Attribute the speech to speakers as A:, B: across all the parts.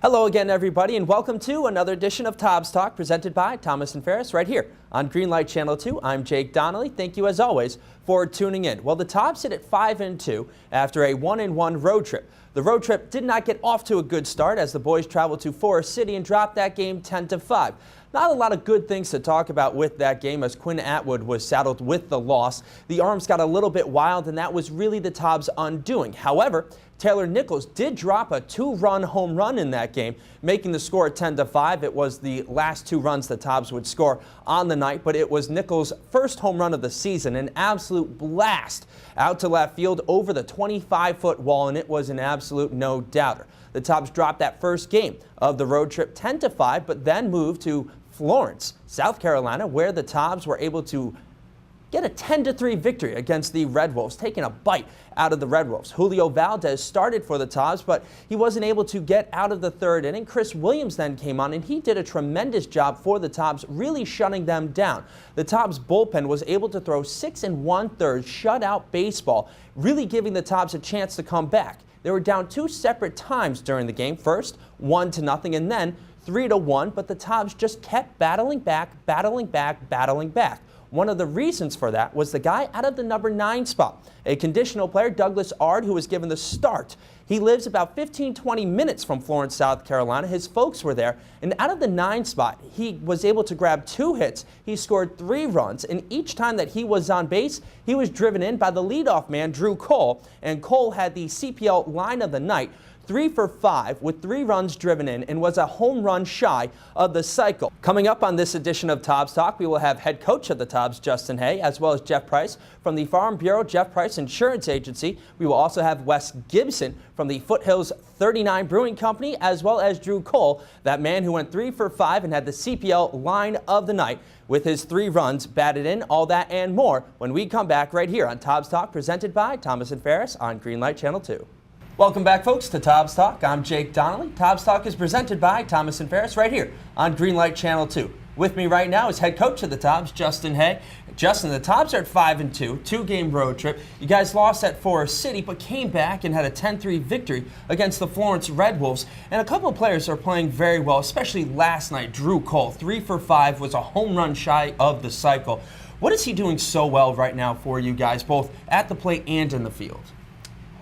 A: Hello again, everybody, and welcome to another edition of Tobs Talk presented by Thomas and Ferris right here on Greenlight Channel 2. I'm Jake Donnelly. Thank you, as always, for tuning in. Well, the Tobs sit at 5-2 after a 1-1 road trip. The road trip did not get off to a good start as the boys traveled to Forest City and dropped that game 10-5. Not a lot of good things to talk about with that game as Quinn Atwood was saddled with the loss. The arms got a little bit wild, and that was really the Tobs' undoing. However, Taylor Nichols did drop a 2-run home run in that game, making the score 10-5. It was the last 2 runs the Tobs would score on the night, but it was Nichols' first home run of the season, an absolute blast out to left field over the 25-foot wall, and it was an absolute no-doubter. The Tobs dropped that first game of the road trip 10-5, but then moved to Florence, South Carolina, where the Tobs were able to get a 10-3 victory against the Red Wolves, taking a bite out of the Red Wolves. Julio Valdez started for the Tobs, but he wasn't able to get out of the third inning. Chris Williams then came on, and he did a tremendous job for the Tobs, really shutting them down. The Tobs bullpen was able to throw 6 1/3 shutout baseball, really giving the Tobs a chance to come back. They were down 2 separate times during the game. First, 1-0, and then 3-1, but the Tobs just kept battling back. One of the reasons for that was the guy out of the number 9 spot, a conditional player, Douglas Ard, who was given the start. He lives about 15-20 minutes from Florence, South Carolina. His folks were there, and out of the 9 spot, he was able to grab 2 hits. He scored 3 runs, and each time that he was on base, he was driven in by the leadoff man, Drew Cole, and Cole had the CPL line of the night, 3 for 5 with 3 runs driven in, and was a home run shy of the cycle. Coming up on this edition of Tobs Talk, we will have head coach of the Tobs, Justin Hay, as well as Jeff Price from the Farm Bureau Jeff Price Insurance Agency. We will also have Wes Gibson from the Foothills 39 Brewing Company, as well as Drew Cole, that man who went 3 for 5 and had the CPL line of the night with his 3 runs batted in. All that and more when we come back right here on Tobs Talk, presented by Thomas and Ferris on Greenlight Channel 2. Welcome back, folks, to Tobs Talk. I'm Jake Donnelly. Tobs Talk is presented by Thomas and Ferris right here on Greenlight Channel 2. With me right now is head coach of the Tobs, Justin Hay. Justin, the Tobs are at 5-2, 2-game road trip. You guys lost at Forest City, but came back and had a 10-3 victory against the Florence Red Wolves. And a couple of players are playing very well, especially last night. Drew Cole, 3 for 5, was a home run shy of the cycle. What is he doing so well right now for you guys, both at the plate and in the field?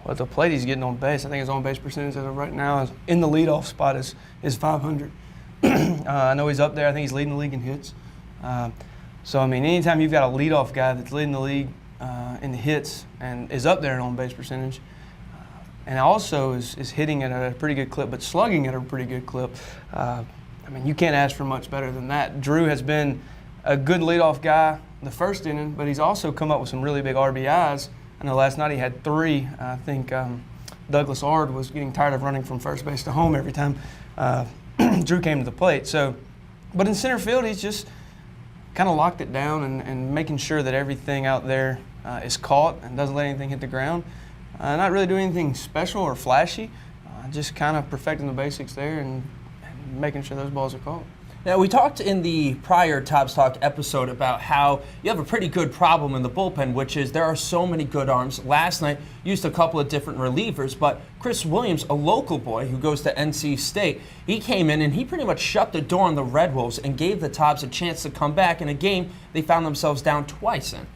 B: Well, at the plate, he's getting on base. I think his on-base percentage as of right now is in the leadoff spot is 500. I know he's up there. I think he's leading the league in hits. So, I mean, anytime you've got a leadoff guy that's leading the league in the hits and is up there in on-base percentage, and also is hitting at a pretty good clip, but slugging at a pretty good clip, I mean, you can't ask for much better than that. Drew has been a good leadoff guy the first inning, but he's also come up with some really big RBIs. I know last night he had 3. I think Douglas Ard was getting tired of running from first base to home every time Drew came to the plate. So, but in center field, he's just kind of locked it down and making sure that everything out there is caught and doesn't let anything hit the ground. Not really doing anything special or flashy, just kind of perfecting the basics there and making sure those balls are caught.
A: Now, we talked in the prior Tobs Talk episode about how you have a pretty good problem in the bullpen, which is there are so many good arms. Last night, used a couple of different relievers, but Chris Williams, a local boy who goes to NC State, he came in and he pretty much shut the door on the Red Wolves and gave the Tobs a chance to come back in a game they found themselves down twice in.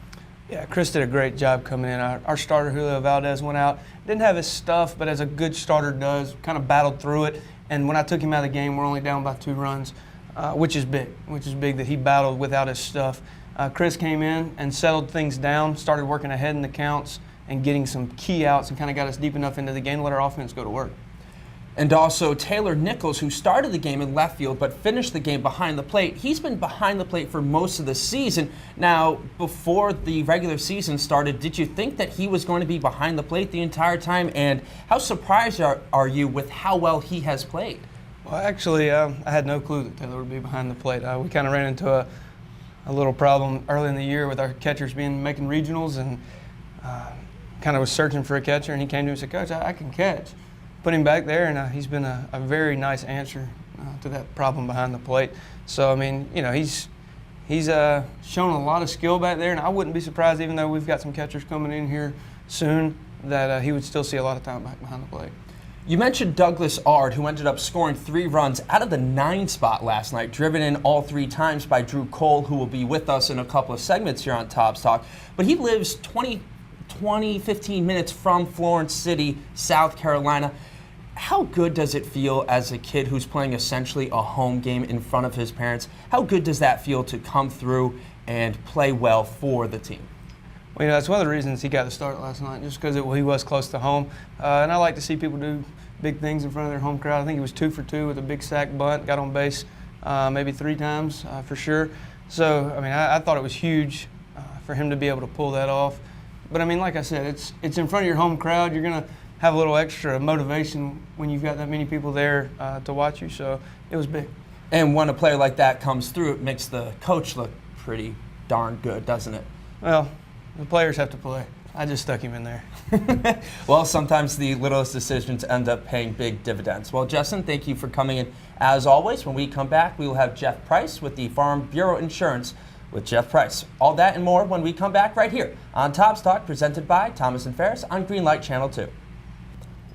B: Yeah, Chris did a great job coming in. Our starter, Julio Valdez, went out. Didn't have his stuff, but as a good starter does, kind of battled through it. And when I took him out of the game, we're only down by 2 runs. Which is big that he battled without his stuff. Chris came in and settled things down, started working ahead in the counts and getting some key outs and kind of got us deep enough into the game to let our offense go to work.
A: And also Taylor Nichols, who started the game in left field but finished the game behind the plate. He's been behind the plate for most of the season. Now, before the regular season started, did you think that he was going to be behind the plate the entire time? And how surprised are you with how well he has played?
B: Well, actually, I had no clue that Taylor would be behind the plate. We kind of ran into a little problem early in the year with our catchers making regionals and kind of was searching for a catcher, and he came to me and said, Coach, I can catch. Put him back there, and he's been a very nice answer to that problem behind the plate. So, I mean, you know, he's shown a lot of skill back there, and I wouldn't be surprised, even though we've got some catchers coming in here soon, that he would still see a lot of time back behind the plate.
A: You mentioned Douglas Ard, who ended up scoring 3 runs out of the 9 spot last night, driven in all 3 times by Drew Cole, who will be with us in a couple of segments here on Tobs Talk. But he lives 15 minutes from Florence City, South Carolina. How good does it feel as a kid who's playing essentially a home game in front of his parents? How good does that feel to come through and play well for the team?
B: Well, that's one of the reasons he got the start last night, just because he was close to home. And I like to see people do big things in front of their home crowd. I think he was 2 for 2 with a big sack bunt, got on base maybe 3 times for sure. So, I mean, I thought it was huge for him to be able to pull that off. But, I mean, like I said, it's in front of your home crowd. You're going to have a little extra motivation when you've got that many people there to watch you. So, it was big.
A: And when a player like that comes through, it makes the coach look pretty darn good, doesn't it?
B: Well, the players have to play. I just stuck him in there.
A: Well, sometimes the littlest decisions end up paying big dividends. Well, Justin, thank you for coming in. As always, when we come back, we will have Jeff Price with the Farm Bureau Insurance with Jeff Price. All that and more when we come back right here on Tobs Talk, presented by Thomas and Ferris on Greenlight Channel 2.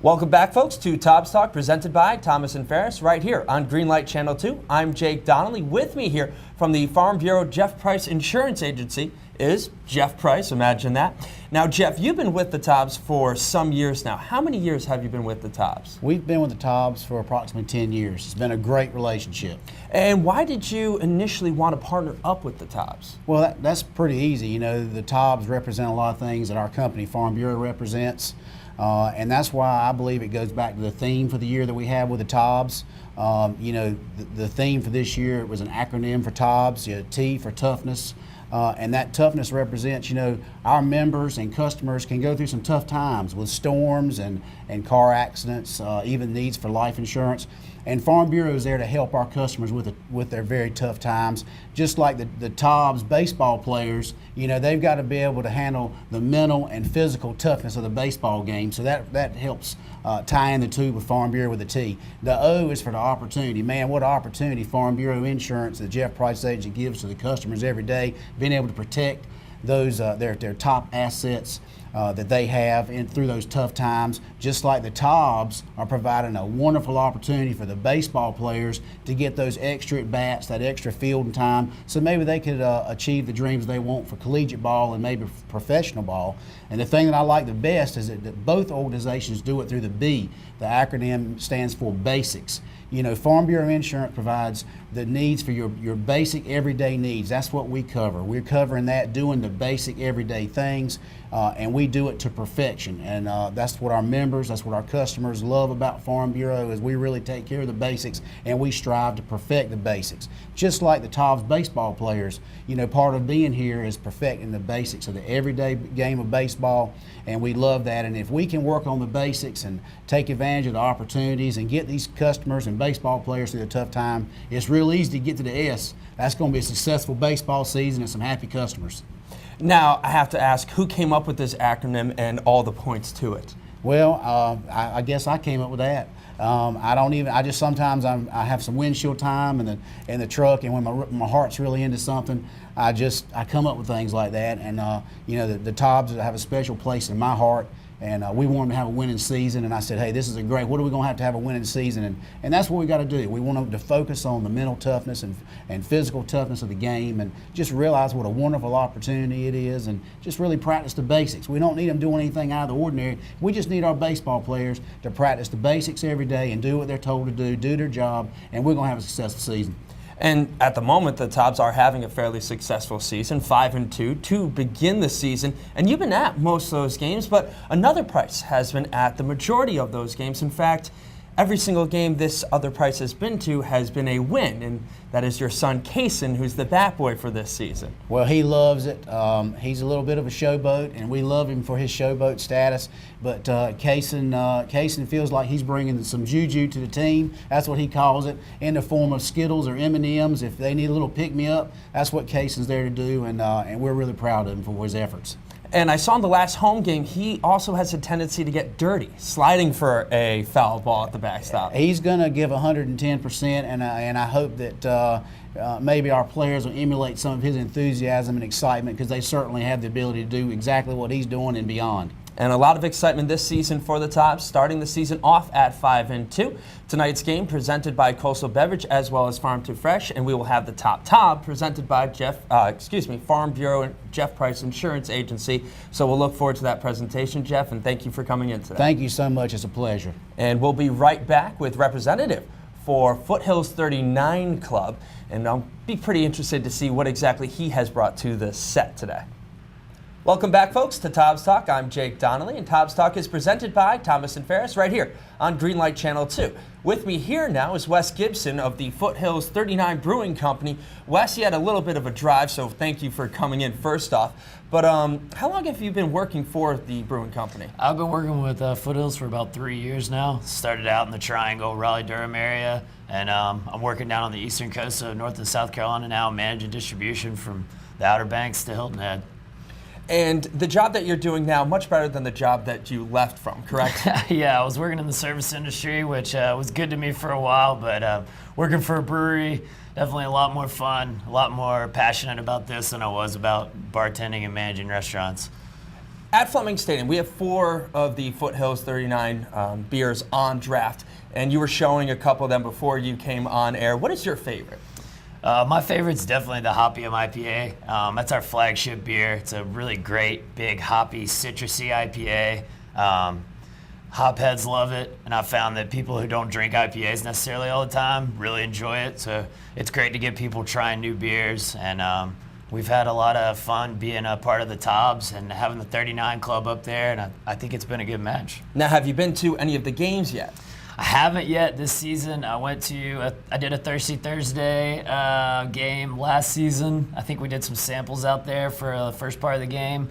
A: Welcome back, folks, to Tobs Talk, presented by Thomas and Ferris, right here on Greenlight Channel 2. I'm Jake Donnelly. With me here from the Farm Bureau Jeff Price Insurance Agency is Jeff Price. Imagine that. Now, Jeff, you've been with the Tobs for some years now. How many years have you been with the Tobs?
C: We've been with the Tobs for approximately 10 years. It's been a great relationship.
A: And why did you initially want to partner up with the Tobs?
C: Well, that's pretty easy. You know, the Tobs represent a lot of things that our company, Farm Bureau, represents. And that's why I believe it goes back to the theme for the year that we have with the Tobs. You know, the theme for this year was an acronym for Tobs, T for toughness. And that toughness represents, you know, our members and customers can go through some tough times with storms and car accidents, even needs for life insurance. And Farm Bureau is there to help our customers with their very tough times. Just like the Tobs baseball players, you know, they've got to be able to handle the mental and physical toughness of the baseball game. So that helps tie in the two with Farm Bureau with a T. The O is for the opportunity. Man, what opportunity Farm Bureau Insurance, the Jeff Price agent, gives to the customers every day, being able to protect those their top assets that they have through those tough times. Just like the Tobs are providing a wonderful opportunity for the baseball players to get those extra at bats, that extra fielding time, so maybe they could achieve the dreams they want for collegiate ball and maybe professional ball. And the thing that I like the best is that both organizations do it through the B. The acronym stands for basics. You know, Farm Bureau Insurance provides the needs for your basic everyday needs. That's what we cover. We're covering that, doing the basic everyday things, and we do it to perfection. And that's what our members, that's what our customers love about Farm Bureau, is we really take care of the basics and we strive to perfect the basics. Just like the Tobs baseball players, you know, part of being here is perfecting the basics of the everyday game of baseball, and we love that. And if we can work on the basics and take advantage of the opportunities and get these customers and baseball players through a tough time, it's real easy to get to the S. That's going to be a successful baseball season and some happy customers.
A: Now, I have to ask, who came up with this acronym and all the points to it?
C: Well, I guess I came up with that. Sometimes I have some windshield time in the truck, and when my heart's really into something, I come up with things like that. And you know, the Tobs have a special place in my heart. And we want them to have a winning season, and I said, hey, this is what are we going to have a winning season? And that's what we got to do. We want them to focus on the mental toughness and physical toughness of the game, and just realize what a wonderful opportunity it is, and just really practice the basics. We don't need them doing anything out of the ordinary. We just need our baseball players to practice the basics every day and do what they're told to do their job, and we're going to have a successful season.
A: And at the moment, the Tobs are having a fairly successful season, 5-2 to begin the season. And you've been at most of those games, but another Price has been at the majority of those games. In fact, every single game this other Price has been to has been a win, and that is your son, Kaysen, who's the bat boy for this season.
C: Well, he loves it. He's a little bit of a showboat, and we love him for his showboat status. But Kaysen feels like he's bringing some juju to the team. That's what he calls it, in the form of Skittles or M&Ms. If they need a little pick-me-up, that's what Kaysen's there to do, and we're really proud of him for his efforts.
A: And I saw in the last home game, he also has a tendency to get dirty, sliding for a foul ball at the backstop.
C: He's going to give 110%, and I hope that maybe our players will emulate some of his enthusiasm and excitement, because they certainly have the ability to do exactly what he's doing and beyond.
A: And a lot of excitement this season for the Tobs, starting the season off at 5-2. Tonight's game presented by Coastal Beverage as well as Farm to Fresh, and we will have the Top Tob presented by Farm Bureau and Jeff Price Insurance Agency. So we'll look forward to that presentation, Jeff, and thank you for coming in today.
C: Thank you so much. It's a pleasure.
A: And we'll be right back with representative for Foothills 39 Club, and I'll be pretty interested to see what exactly he has brought to the set today. Welcome back, folks, to Tobs Talk. I'm Jake Donnelly, and Tobs Talk is presented by Thomas & Ferris right here on Greenlight Channel 2. With me here now is Wes Gibson of the Foothills 39 Brewing Company. Wes, you had a little bit of a drive, so thank you for coming in first off. But how long have you been working for the brewing company?
D: I've been working with Foothills for about 3 years now. Started out in the Triangle, Raleigh-Durham area, and I'm working down on the eastern coast of North and South Carolina now, managing distribution from the Outer Banks to Hilton Head.
A: And the job that you're doing now, much better than the job that you left from, correct?
D: Yeah, I was working in the service industry, which was good to me for a while, but working for a brewery, definitely a lot more fun, a lot more passionate about this than I was about bartending and managing restaurants.
A: At Fleming Stadium, we have 4 of the Foothills 39 beers on draft, and you were showing a couple of them before you came on air. What is your favorite?
D: My favorite's definitely the Hopium IPA. That's our flagship beer. It's a really great, big, hoppy, citrusy IPA. Hopheads love it, and I've found that people who don't drink IPAs necessarily all the time really enjoy it. So it's great to get people trying new beers, and we've had a lot of fun being a part of the Tobs and having the 39 Club up there, and I think it's been a good match.
A: Now, have you been to any of the games yet?
D: I haven't yet this season. I did a Thirsty Thursday game last season. I think we did some samples out there for the first part of the game.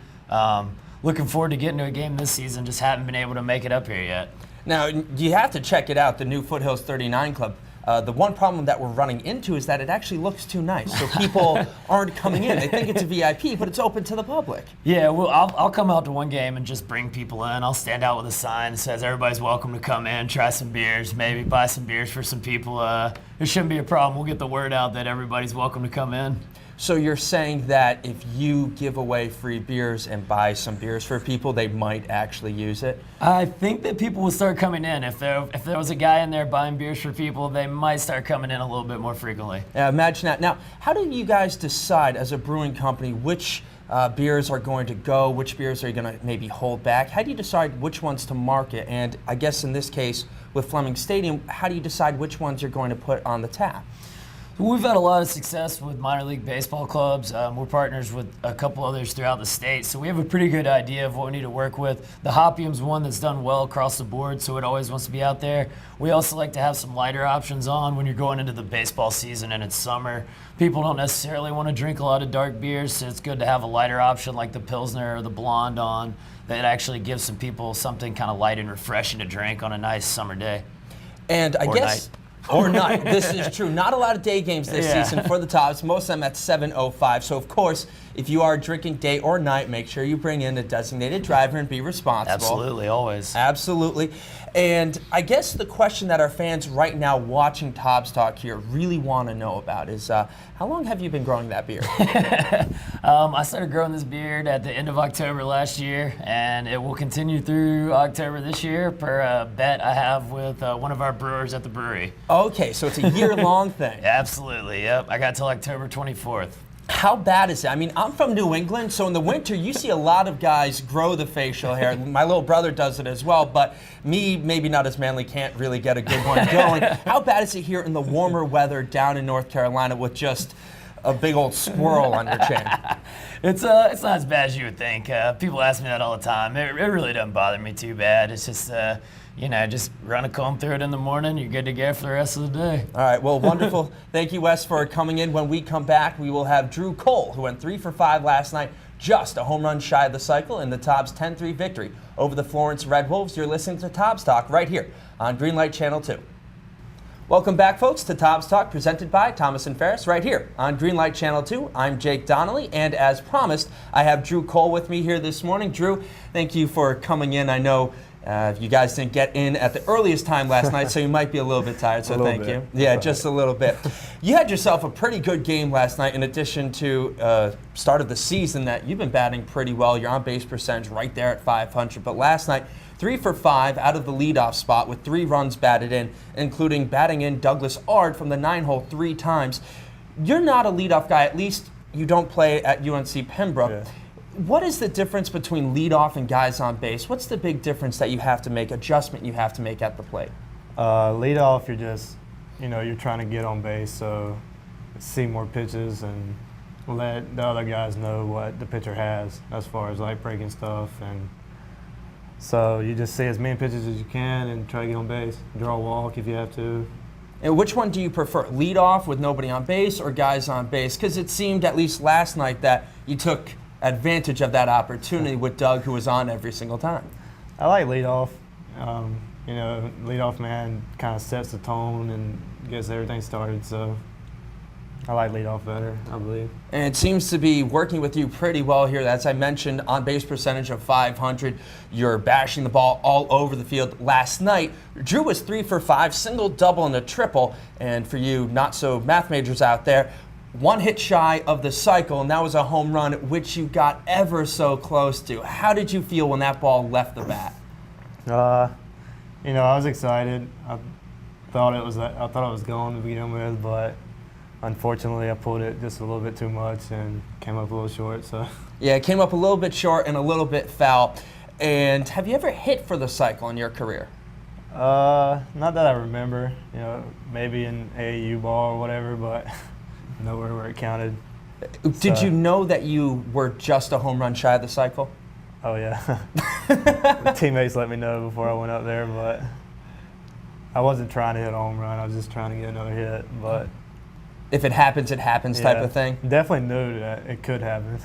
D: Looking forward to getting to a game this season. Just haven't been able to make it up here yet.
A: Now, you have to check it out, the new Foothills 39 Club. The one problem that we're running into is that it actually looks too nice. So people aren't coming in. They think it's a VIP, but it's open to the public.
D: Yeah, well, I'll come out to one game and just bring people in. I'll stand out with a sign that says everybody's welcome to come in, try some beers, maybe buy some beers for some people. It shouldn't be a problem. We'll get the word out that everybody's welcome to come in.
A: So you're saying that if you give away free beers and buy some beers for people, they might actually use it?
D: I think that people will start coming in. If there was a guy in there buying beers for people, they might start coming in a little bit more frequently.
A: Imagine that. Now, how do you guys decide as a brewing company which beers are going to go, which beers are you going to maybe hold back? How do you decide which ones to market? And I guess in this case, with Fleming Stadium, how do you decide which ones you're going to put on the tap?
D: We've had a lot of success with minor league baseball clubs. We're partners with a couple others throughout the state, so we have a pretty good idea of what we need to work with. The Hopium's one that's done well across the board, so it always wants to be out there. We also like to have some lighter options on when you're going into the baseball season and it's summer. People don't necessarily want to drink a lot of dark beers, so it's good to have a lighter option like the Pilsner or the Blonde on that actually gives some people something kind of light and refreshing to drink on a nice summer day.
A: And I guess... Or night. This is true. Not a lot of day games this season for the Tobs, most of them at 7:05. So, of course, if you are drinking day or night, make sure you bring in a designated driver and be responsible.
D: Absolutely, always.
A: Absolutely. And I guess the question that our fans right now watching Tobs Talk here really want to know about is how long have you been growing that beer?
D: I started growing this beard at the end of October last year, and it will continue through October this year per a bet I have with one of our brewers at the brewery.
A: Okay, so it's a year-long thing.
D: Absolutely, yep. I got till October 24th.
A: How bad is it? I mean, I'm from New England, so in the winter you see a lot of guys grow the facial hair. My little brother does it as well, but me, maybe not as manly, can't really get a good one going. How bad is it here in the warmer weather down in North Carolina with just a big old squirrel on your chin?
D: It's not as bad as you would think. People ask me that all the time. It really doesn't bother me too bad. It's just, just run a comb through it in the morning. You're good to go for the rest of the day.
A: All right, well, wonderful. Thank you, Wes, for coming in. When we come back, we will have Drew Cole, who went 3 for 5 last night, just a home run shy of the cycle in the Tobs 10-3 victory over the Florence Red Wolves. You're listening to Tobs Talk right here on Greenlight Channel 2. Welcome back, folks, to Tobs Talk, presented by Thomas & Ferris, right here on Greenlight Channel 2. I'm Jake Donnelly, and as promised, I have Drew Cole with me here this morning. Drew, thank you for coming in. I know You guys didn't get in at the earliest time last night, so you might be a little bit tired, so thank you. Yeah, just a little bit. You had yourself a pretty good game last night in addition to start of the season that you've been batting pretty well. Your on-base percentage right there at 500. But last night, 3 for 5 out of the leadoff spot with 3 runs batted in, including batting in Douglas Ard from the 9-hole 3 times. You're not a leadoff guy, at least you don't play at UNC Pembroke. Yeah. What is the difference between leadoff and guys on base? What's the big difference that you have to make, adjustment you have to make at the plate?
E: Leadoff, you're just, you're trying to get on base, so see more pitches and let the other guys know what the pitcher has as far as like breaking stuff. And so you just see as many pitches as you can and try to get on base. Draw a walk if you have to.
A: And which one do you prefer, leadoff with nobody on base or guys on base? Because it seemed, at least last night, that you took advantage of that opportunity with Doug, who was on every single time.
E: I like leadoff. Leadoff man kind of sets the tone and gets everything started. So I like leadoff better, I believe.
A: And it seems to be working with you pretty well here. As I mentioned, on base percentage of 500. You're bashing the ball all over the field. Last night, Drew was 3 for 5, single, double, and a triple. And for you not so math majors out there, 1 hit shy of the cycle, and that was a home run, which you got ever so close to. How did you feel when that ball left the bat?
E: I was excited. I thought it was going to begin with, but unfortunately, I pulled it just a little bit too much and came up a little short. So
A: yeah, it came up a little bit short and a little bit foul. And have you ever hit for the cycle in your career?
E: Not that I remember. Maybe in AAU ball or whatever, but nowhere where it counted.
A: Did you know that you were just a home run shy of the cycle?
E: Oh, yeah. Teammates let me know before I went up there, but I wasn't trying to hit a home run. I was just trying to get another hit. But
A: if it happens type of thing?
E: Definitely knew that it could happen.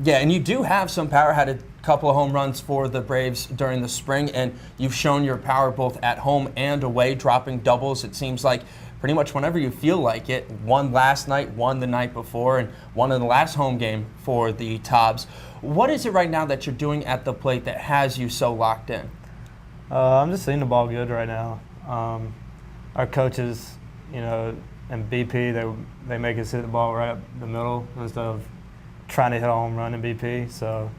A: Yeah, and you do have some power. Had a couple of home runs for the Braves during the spring, and you've shown your power both at home and away, dropping doubles. It seems like pretty much whenever you feel like it. 1 last night, 1 the night before, and 1 in the last home game for the Tobs. What is it right now that you're doing at the plate that has you so locked in?
E: I'm just seeing the ball good right now. Our coaches, and BP, they make us hit the ball right up the middle instead of trying to hit a home run in BP. So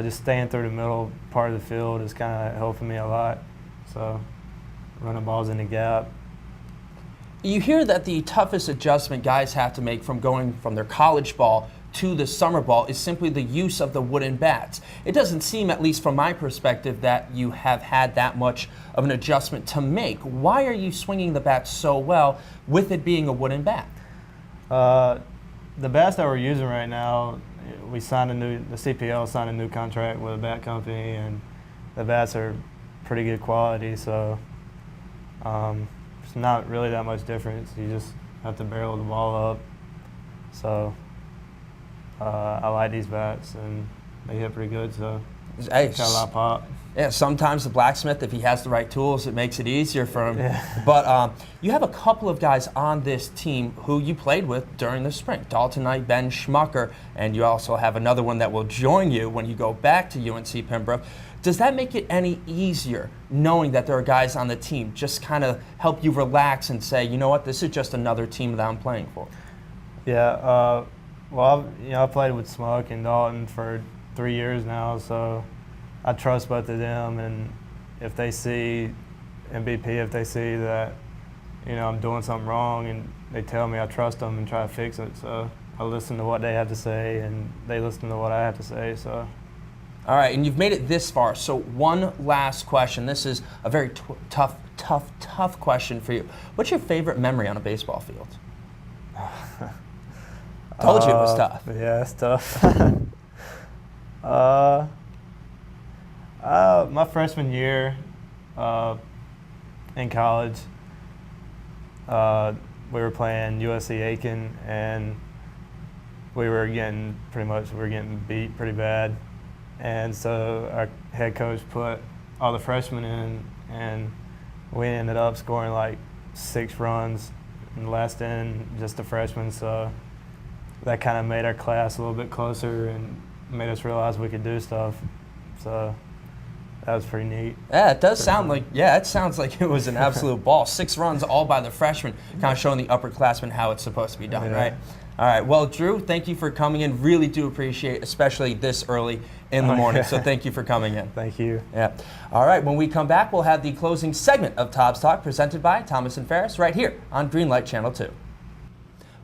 E: just staying through the middle part of the field is kind of helping me a lot. So running balls in the gap.
A: You hear that the toughest adjustment guys have to make from going from their college ball to the summer ball is simply the use of the wooden bats. It doesn't seem, at least from my perspective, that you have had that much of an adjustment to make. Why are you swinging the bat so well with it being a wooden bat?
E: The bats that we're using right now, the CPL signed a new contract with a bat company, and the bats are pretty good quality, so it's not really that much difference. You just have to barrel the ball up. So I like these bats, and they hit pretty good, so got a lot of pop.
A: Yeah, sometimes the blacksmith, if he has the right tools, it makes it easier for him.
E: Yeah.
A: But you have a couple of guys on this team who you played with during the spring. Dalton Knight, Ben Schmucker, and you also have another one that will join you when you go back to UNC Pembroke. Does that make it any easier knowing that there are guys on the team, just kind of help you relax and say, you know what, this is just another team that I'm playing for?
E: Yeah, I played with Smuck and Dalton for 3 years now, so I trust both of them, and if they see MVP, if they see that, I'm doing something wrong and they tell me, I trust them and try to fix it. So I listen to what they have to say and they listen to what I have to say, so.
A: All right, and you've made it this far, so one last question. This is a very tough question for you. What's your favorite memory on a baseball field? Told you it was tough.
E: Yeah, it's tough. My freshman year in college, we were playing USC Aiken, and we were getting beat pretty bad. And so our head coach put all the freshmen in, and we ended up scoring like 6 runs in the last inning, just the freshmen. So that kind of made our class a little bit closer and made us realize we could do stuff. So that was pretty neat.
A: Yeah, it does sound like, it sounds like it was an absolute ball. 6 runs all by the freshman, kind of showing the upperclassmen how it's supposed to be done, right? All right, well, Drew, thank you for coming in. Really do appreciate it, especially this early in the morning. So thank you for coming in.
E: Thank you.
A: Yeah. All right, when we come back, we'll have the closing segment of Tobs Talk presented by Thomas & Ferris right here on Greenlight Channel 2.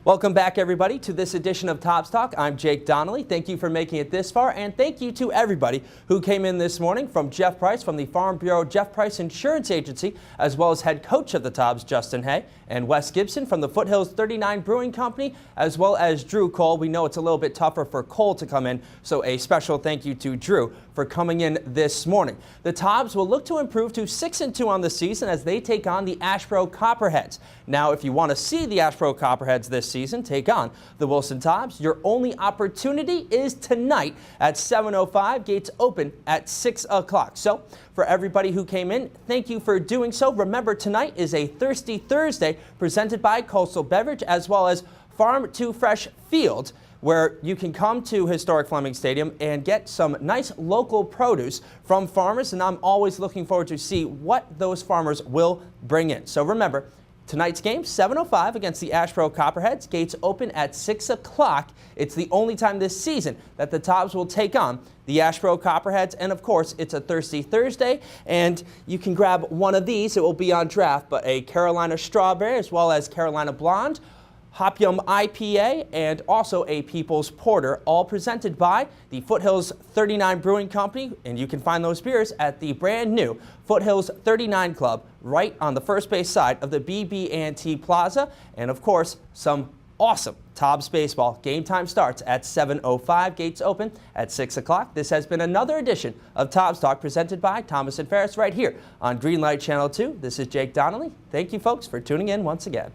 A: Welcome back, everybody, to this edition of Tobs Talk. I'm Jake Donnelly. Thank you for making it this far, and thank you to everybody who came in this morning, from Jeff Price from the Farm Bureau Jeff Price Insurance Agency, as well as head coach of the Tobs, Justin Hay, and Wes Gibson from the Foothills 39 Brewing Company, as well as Drew Cole. We know it's a little bit tougher for Cole to come in, so a special thank you to Drew for coming in this morning. The Tobs will look to improve to 6-2 on the season as they take on the Asheboro Copperheads. Now, if you want to see the Asheboro Copperheads this season take on the Wilson Tobs, your only opportunity is tonight at 7:05. Gates open at 6 o'clock. So, for everybody who came in, thank you for doing so. Remember, tonight is a Thirsty Thursday presented by Coastal Beverage, as well as Farm to Fresh Field, where you can come to historic Fleming Stadium and get some nice local produce from farmers, and I'm always looking forward to see what those farmers will bring in. So remember, tonight's game, 7:05 against the Asheboro Copperheads. Gates open at 6 o'clock. It's the only time this season that the Tobs will take on the Asheboro Copperheads, and of course, it's a Thirsty Thursday, and you can grab one of these. It will be on draft, but a Carolina Strawberry, as well as Carolina Blonde, Hopium IPA, and also a People's Porter, all presented by the Foothills 39 Brewing Company, and you can find those beers at the brand new Foothills 39 Club right on the first base side of the BB&T Plaza, and of course, some awesome Tobs baseball. Game time starts at 7:05. Gates open at 6 o'clock. This has been another edition of Tobs Talk presented by Thomas & Ferris right here on Greenlight Channel 2. This is Jake Donnelly. Thank you, folks, for tuning in once again.